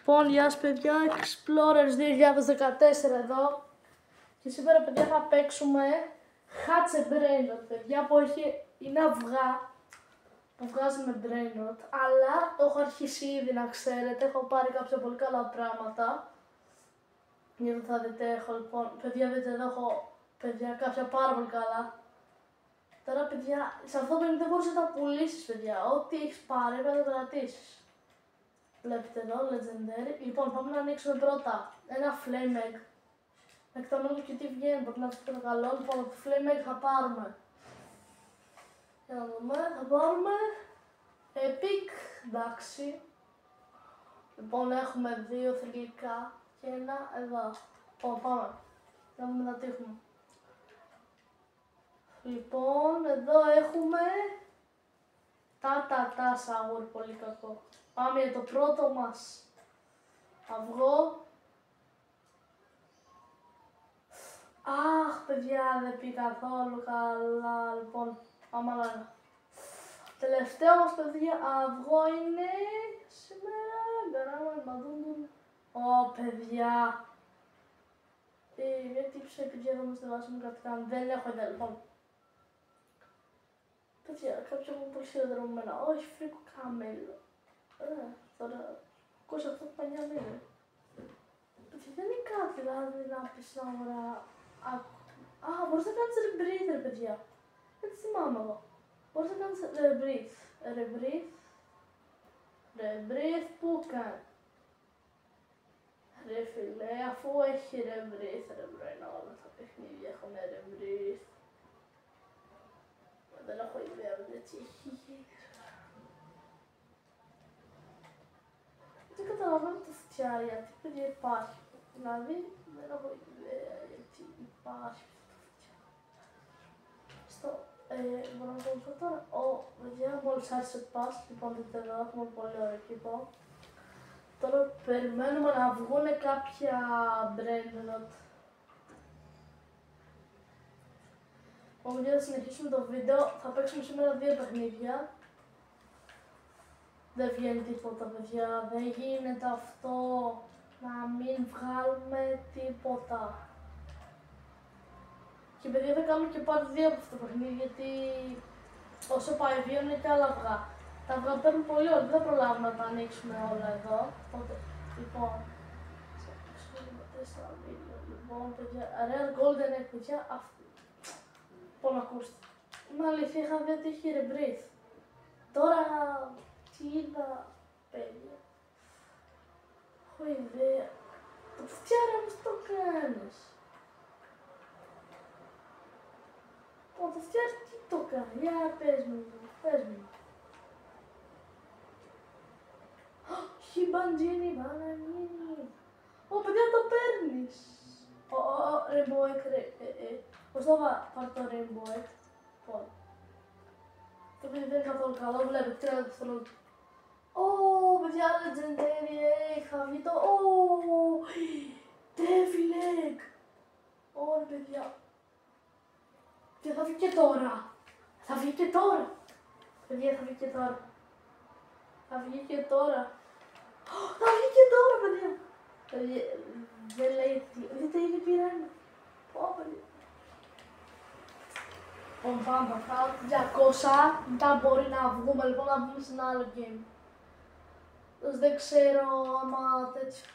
Λοιπόν, γεια σας παιδιά, Explorers 2014 εδώ και σήμερα παιδιά θα παίξουμε Hatch a Brain Rot, παιδιά, που είναι αυγά που βγάζει με Brain Rot, αλλά το έχω αρχίσει ήδη να ξέρετε, έχω πάρει κάποια πολύ καλά πράγματα γιατί θα δείτε, έχω λοιπόν, παιδιά δείτε εδώ έχω παιδιά κάποια πάρα πολύ καλά. Τώρα παιδιά, σε αυτό το παιχνίδι δεν μπορείς να τα πουλήσεις παιδιά, ό,τι έχεις πάρει πρέπει να το κρατήσεις. Βλέπετε εδώ, Legendary. Λοιπόν, πάμε να ανοίξουμε πρώτα ένα Flame Egg. Εκταμένω και τι βγαίνει, μπορεί να δείτε το καλό. Λοιπόν, το Flame Egg θα πάρουμε. Για να δούμε, θα πάρουμε Epic, εντάξει. Λοιπόν, έχουμε δύο θηλυκά και ένα εδώ. Λοιπόν, πάμε. Να δούμε να τι έχουμε. Λοιπόν, εδώ έχουμε τα sour, πολύ κακό. Πάμε για το πρώτο μας αυγό. Αχ, παιδιά, δεν πήγε καθόλου καλά. Λοιπόν, πάμε άλλο ένα. Τελευταίο μας, παιδιά, αυγό είναι σήμερα. Ω, παιδιά. Γιατί παιδιά εδώ μας διαβάσουμε κάτι καν. Δεν έχω ιδέα, λοιπόν. Παιδιά, κάποιο μου πολύ χειρότερο με ένα. Όχι, φρίκο καμέλο. Τώρα, ακούσα αυτό που πανιά είναι. Δεν είναι κάτι, δηλαδή, να πεις να ώρα. Α, μπορείς να κάνεις rebreathe, παιδιά. Έτσι θυμάμαι εγώ. Μπορείς να κάνεις rebreathe, πού κάνει. Ρε φίλε, αφού έχει rebreathe, είναι όλα τα παιχνίδια έχουν rebreathe. Δεν έχω ιδέα, έτσι έχει γίνει. Δεν καταλαβαίνω το φτιάρι, γιατί παιδιά υπάρχει. Δηλαδή, δεν έχω ιδέα γιατί υπάρχει αυτό το φτιάρι. Μπορώ να το πω τώρα. Παιδιά, μόλις άρχισε το pass, λοιπόν δείτε εδώ, έχουμε πολύ ωραίο κήπο. Τώρα περιμένουμε να βγουν κάποια Brain Rot. Λοιπόν, για να συνεχίσουμε το βίντεο, θα παίξουμε σήμερα δύο παιχνίδια. Δεν βγαίνει τίποτα, παιδιά, δεν γίνεται αυτό να μην βγάλουμε τίποτα. Και παιδιά θα κάνουμε και part 2 από αυτό το παιχνίδι, γιατί όσο πάει βγαίνουν και άλλα αυγά. Τα αυγά παίρνουν πολύ ώρα, δεν θα προλάβουμε να τα ανοίξουμε όλα εδώ. Οπότε, λοιπόν, παιδιά, Rare Golden Egg, παιδιά, αυτή. Λοιπόν, ακούστε. Είναι αλήθεια, είχα δει ότι είχε rebreathe. Τώρα, τι είδα, παιδιά. Έχω ιδέα. Το φτιάρα όμως το κάνεις. Το φτιάρα τι το κάνει, για πες μου, πες μου. Χιμπαντζίνι, μπανανίνι. Παιδιά το παίρνεις. Rainbow Egg, πώς το πάρω το Rainbow Egg. Λοιπόν. Το παιδί δεν είναι καθόλου καλό, βλέπετε, 30 δευτερόλεπτα. Παιδιά, Legendary Egg, θα βγει το... Devil Egg. Ωραία, παιδιά. Και θα βγει και τώρα. Θα βγει και τώρα. Παιδιά, θα βγει και τώρα. Θα βγει και τώρα. Θα βγει και τώρα, παιδιά. Παιδιά, δεν λέει τι. Δείτε, ήδη πήρα ένα. Πω, παιδιά. Λοιπόν, πάμε, θα 200, μετά μπορεί να βγούμε, λοιπόν, να βγούμε σε ένα άλλο game. Δεν ξέρω άμα τέτοιο,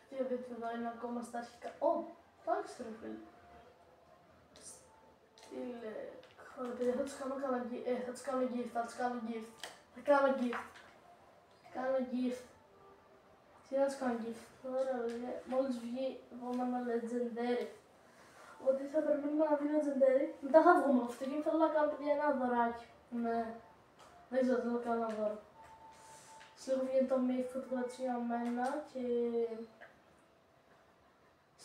τι βίντεο εδώ είναι ακόμα στα αρχικά. Εντάξει ρε φίλε. Στείλε, παιδιά, θα τους κάνω gift, θα τους κάνω gift. Τι να τους κάνω gift, τώρα παιδιά, μόλις βγει επόμενο Legendary. Ότι θα περιμένουμε να βγει Legendary, μετά θα βγούμε αυτό και θέλω να κάνω παιδιά ένα δωράκι. Ναι. Δεν ξέρω, θέλω να κάνω ένα δώρο. Σε λίγο βγαίνει το Myth φωτογραφία για μένα και...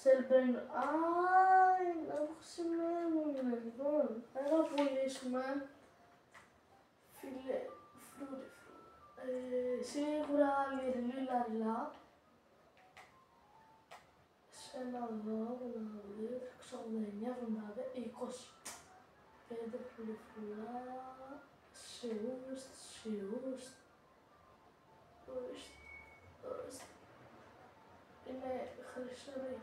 Cellbrain... να αποξημένουμε λοιπόν. Να πουλήσουμε. Φίλε, φρούδι. Σίγουρα λιριλίλα. Σε ένα εδώ, 89, 70, 20. 5 φουλιφουλά. Σιούστ.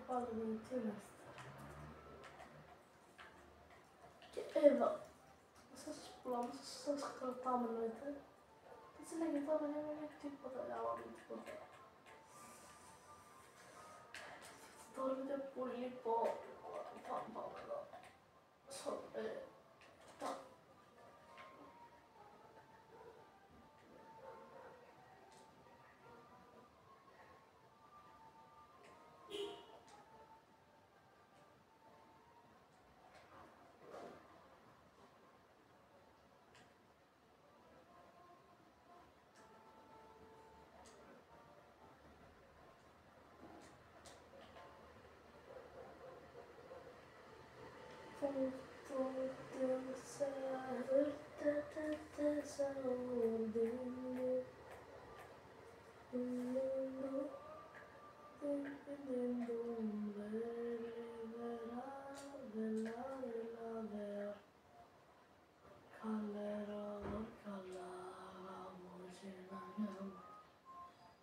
πάλι τι είναι αυτό. Και εδώ, σας πουλάμε, σας κρατάμε εννοείται. Έτσι λέγει τώρα δεν είναι τίποτα, αλλά τίποτα. Τώρα είναι πολύ πάμε εδώ.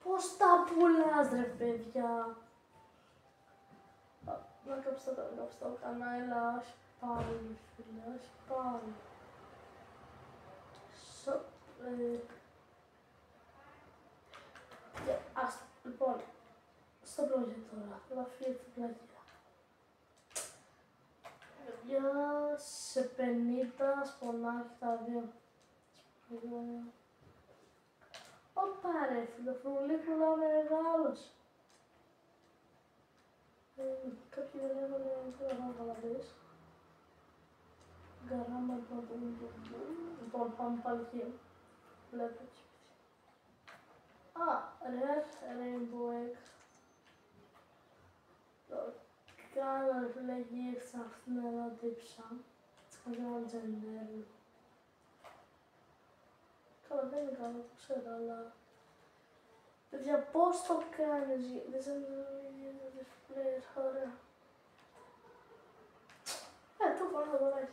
Πώς τα πουλάς ρε παιδιά. Να κάψω το κανένα, όχι πάλι φίλε, όχι πάλι. Λοιπόν, στο πλάγιο τώρα, γραφείο του πλάγια. Για σε 50 σπονάκι τα δύο. Ωπα ρε φιλοφρουλή πουλάμε μεγάλος. Κάποιοι δεν έβαλε να δεις. Γκαράμα λοιπόν πάμε πάλι εκεί. Βλέπω έτσι. Rainbow Egg. Το κάνω φυλακή σε αυτήν εδώ τύψα. Έτσι κάνω τζεντέρι. Καλά δεν είναι καλό, το ξέρω, αλλά... Παιδιά, πώς το κάνεις, δεν σε γίνεται display, ωραία. Το έχω να το δωράκι.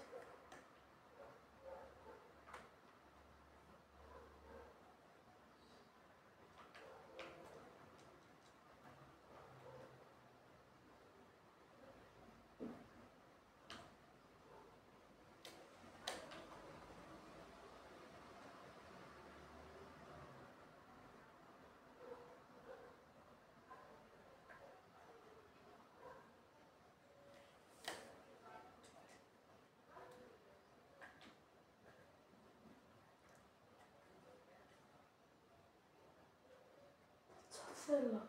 Θέλω.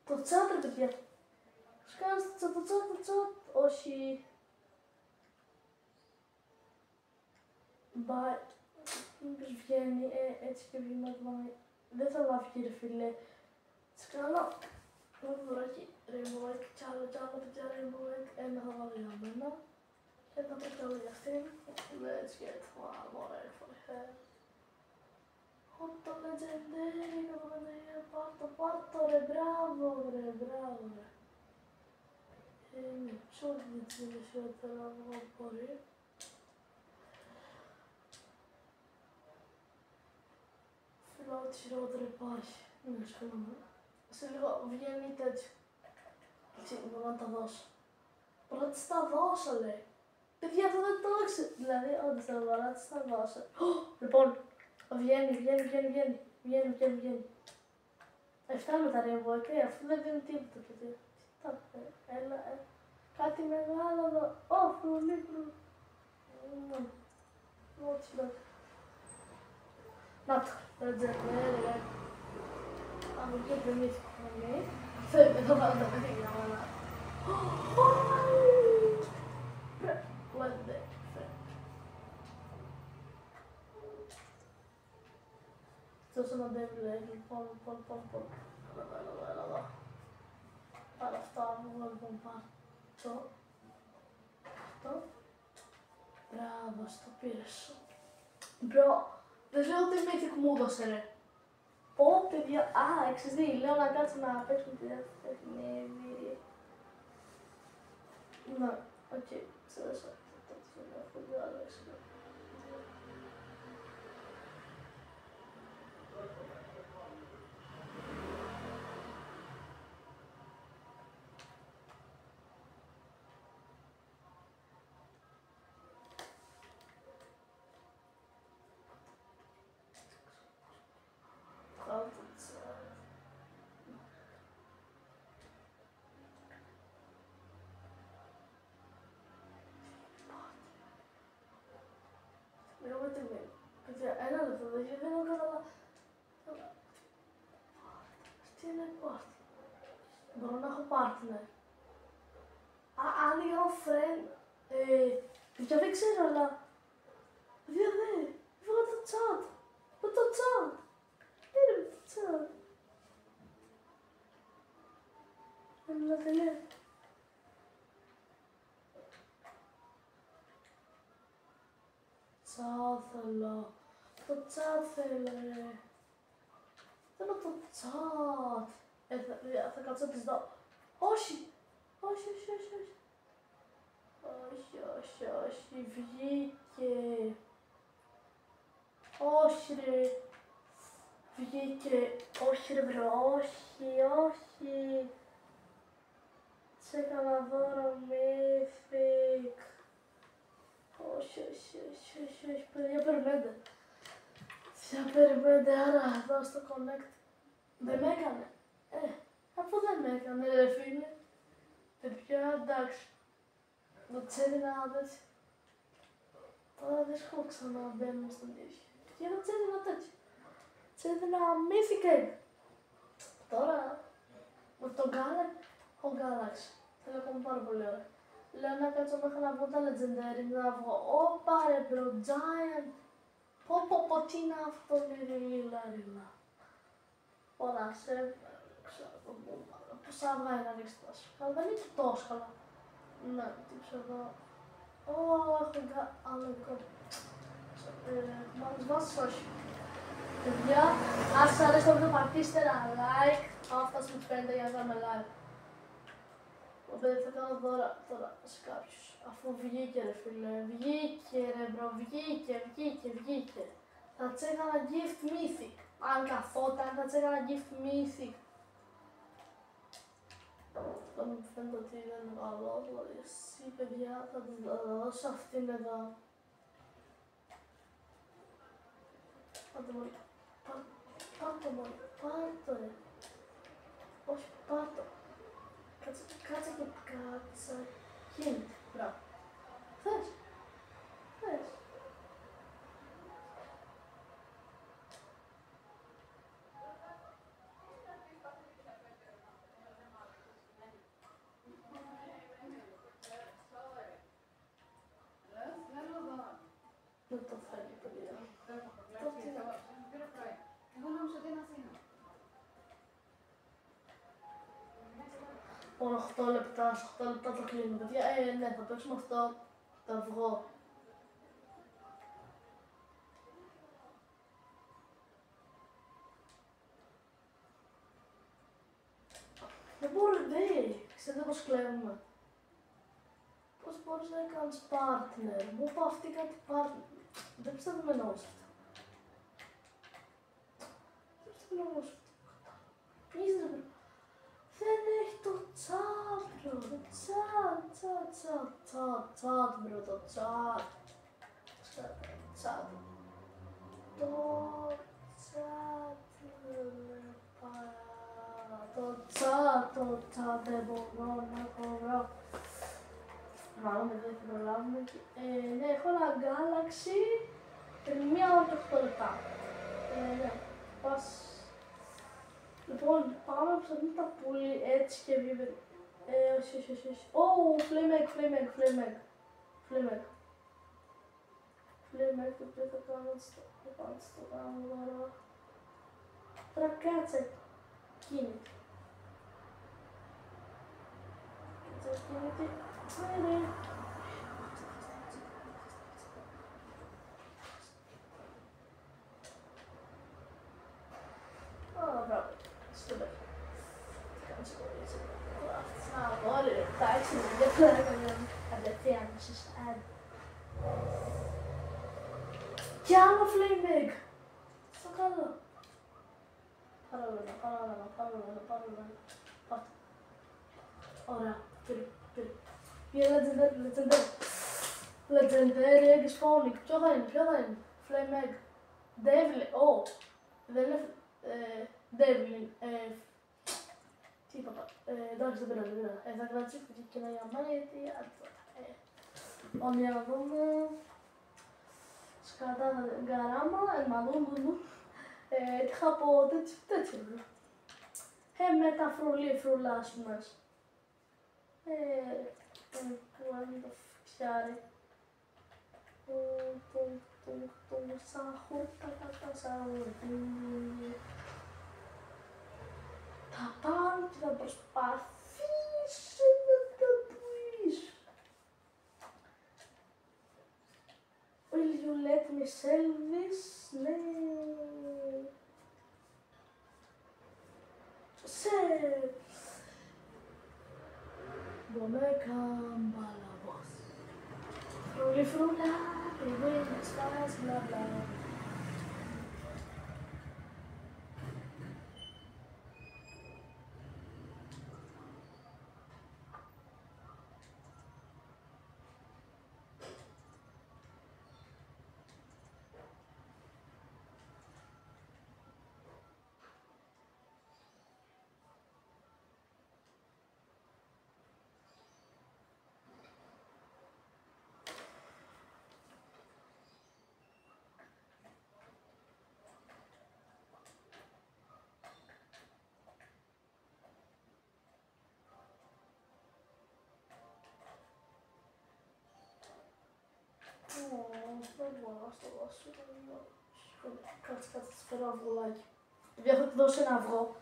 Το τσάτ ρε παιδιά. Σκάνεις το τσάτ. Όχι. Μπα. Μήπως βγαίνει έτσι και βγει μάτια. Δεν θα λάβει ρε φίλε. Σκάνω. Ένα δωράκι Rainbow Egg. Κι άλλο παιδιά Rainbow Egg. Ένα θα βάλω για μένα. Και ένα θα βάλω για αυτήν. Let's get one more egg for her. Το legendary, πάρτο ρε, μπράβο ρε. Είναι ψωλή περισσότερο από μπορεί. Φιλάω τη χειρότερη υπάρχει. Ναι, σκέφτομαι. Σε λίγο βγαίνει τέτοιο. Μπορώ να τα δώσω. Μπορώ να της τα δώσω, λέει. Παιδιά, αυτό δεν το έξω. Δηλαδή, όντως θα μπορώ να της τα δώσω. Λοιπόν, βγαίνει. Φτάνουμε τα Rainbow Egg, αυτό δεν δίνει τίποτα, παιδιά. Έλα, κάτι μεγάλο εδώ. Φρουλί. Να το, δεν τζερνέρι. Από εκεί δεν είσαι φωνή. Φεύγει, θα βάλω τα παιδιά για μένα. Τόσο να δεν βλέπει, λοιπόν. Έλα εδώ. Πάρα αυτά, λοιπόν, πάρ' αυτό. Μπράβο, στο πήρες σου. Μπρο, δεν λέω ότι Mythic μου έδωσε ρε. Πω παιδιά, έχεις δει, λέω να κάτσω να παίξουμε τη δεύτερη παιχνίδι. Ναι, οκ, ξέρω αυτό είναι πολύ αρέσει. γιατί δεν έχω καταλάβει. Τι είναι part? Μπορώ να έχω partner. Αν είχα friend, παιδιά δεν ξέρω, αλλά... Παιδιά δεν, βγάλω το chat. Με το chat. Είναι με το chat. Τελεία. Chat θέλω. Το chat θέλω, ρε. Θέλω το chat. Θα κάτσω να τις δω. Όχι. Όχι. Βγήκε. Όχι ρε. Βγήκε. Όχι ρε μπρο. Όχι. Σε έκανα δώρο Mythic. Όχι. Παιδιά περιμένετε. Άρα εδώ στο connect. Δεν με έκανε. Αφού δεν με έκανε ρε φίλε. Παιδιά εντάξει. Το τσέδινα τέτοιο. Τώρα δεν έχω ξαναμπαίνω στον ίδιο. Και το τσέδινα τέτοιο. Τσέδινα Mythic. Τώρα με τον Galaxy. Θέλω ακόμα πάρα πολύ ώρα. Λέω να κάτσω μέχρι να βγω τα Legendary, να βγω. Όπα ρε bro, Giant. Πω, τι είναι αυτό, ρίλα. Πολλά, ξέρω, πόσα αυγά είναι να ρίξει τόσο. Αλλά δεν είναι τόσο καλά. Ναι, τι ξέρω εδώ. Έχω άλλο μα τους βάζεις όχι. Παιδιά, αν σας αρέσει το βίντεο πατήστε ένα like. Αν φτάσουμε τους 50 για να κάνουμε like. Οπότε θα κάνω δώρα τώρα σε κάποιους. Αφού βγήκε ρε φίλε, βγήκε ρε μπρο, βγήκε. Θα της έκανα gift mythic. Αν καθόταν θα της έκανα gift mythic. Θα μου φαίνεται ότι δεν είναι καλό, δηλαδή εσύ παιδιά θα της δώσω αυτήν εδώ. Πάτε μόλι, πάρτο ρε. Όχι, πάρτο. Κάτσε και κάτσε. Hint, μπράβο. Θες. Δεν το φέρνει παιδιά. Εγώ νόμιζα ότι είναι Αθήνα. Μόνο 8 λεπτά, σε 8 λεπτά το κλείνω παιδιά. Ναι, θα παίξουμε αυτό. Θα βγω. Δεν μπορεί, ξέρετε πώς κλέβουμε. Πώς μπορείς να κάνεις partner. Μου είπα αυτή κάτι partner. Δεν πιστεύω με εννοείς αυτό. Πίζε μπρο. Δεν έχει το chat μπρο. Το chat μπρο. Το chat. Το chat δεν μπορώ να βρω. Μάλλον δεν θα προλάβουμε. Ναι, έχω ένα Galaxy. Θέλει 1 ώρα και 8 λεπτά. Ναι, πας. Λοιπόν, πάμε ψάχνει τα πουλί έτσι και βγαίνει. Όχι. Flame egg. Το οποίο θα κάνω στο κάνω τώρα. Τώρα κάτσε. Κίνητη. Μπράβο. Super. Ganz gut. Agora, tá, isso κατευθείαν στις ad. Κι άλλο flame egg. Στο καλό. Παρόλο. Πάτε. Ωραία. Πήρε. Legendary egg spawning. Ποιο θα είναι. Flame egg. Devil. Δεν είναι Devil. Τι είπα τώρα. Εντάξει, δεν πειράζει. Θα κρατήσω και ένα για μένα γιατί άλλη φορά. Για να δούμε. κατά γκαράμα, μαλλούν, τι είχα πω, τέτοιο. Με τα φρουλά, ας πούμε. Που είναι το φτιάρι. Το σαχούρτα κατά σαχούρτι. Θα πάω και θα προσπαθήσω να τα πουλήσω. Will you let me sell this? Ναι. Sell. Γυναίκα μπαλαβός. Φρούλη φρούλα, πηγαίνει σπάς μπλα μπλα. Δεν μπορώ να στο δώσω. Κάτσε, θα της φέρω αυγουλάκι. Παιδιά, θα του δώσω ένα αυγό.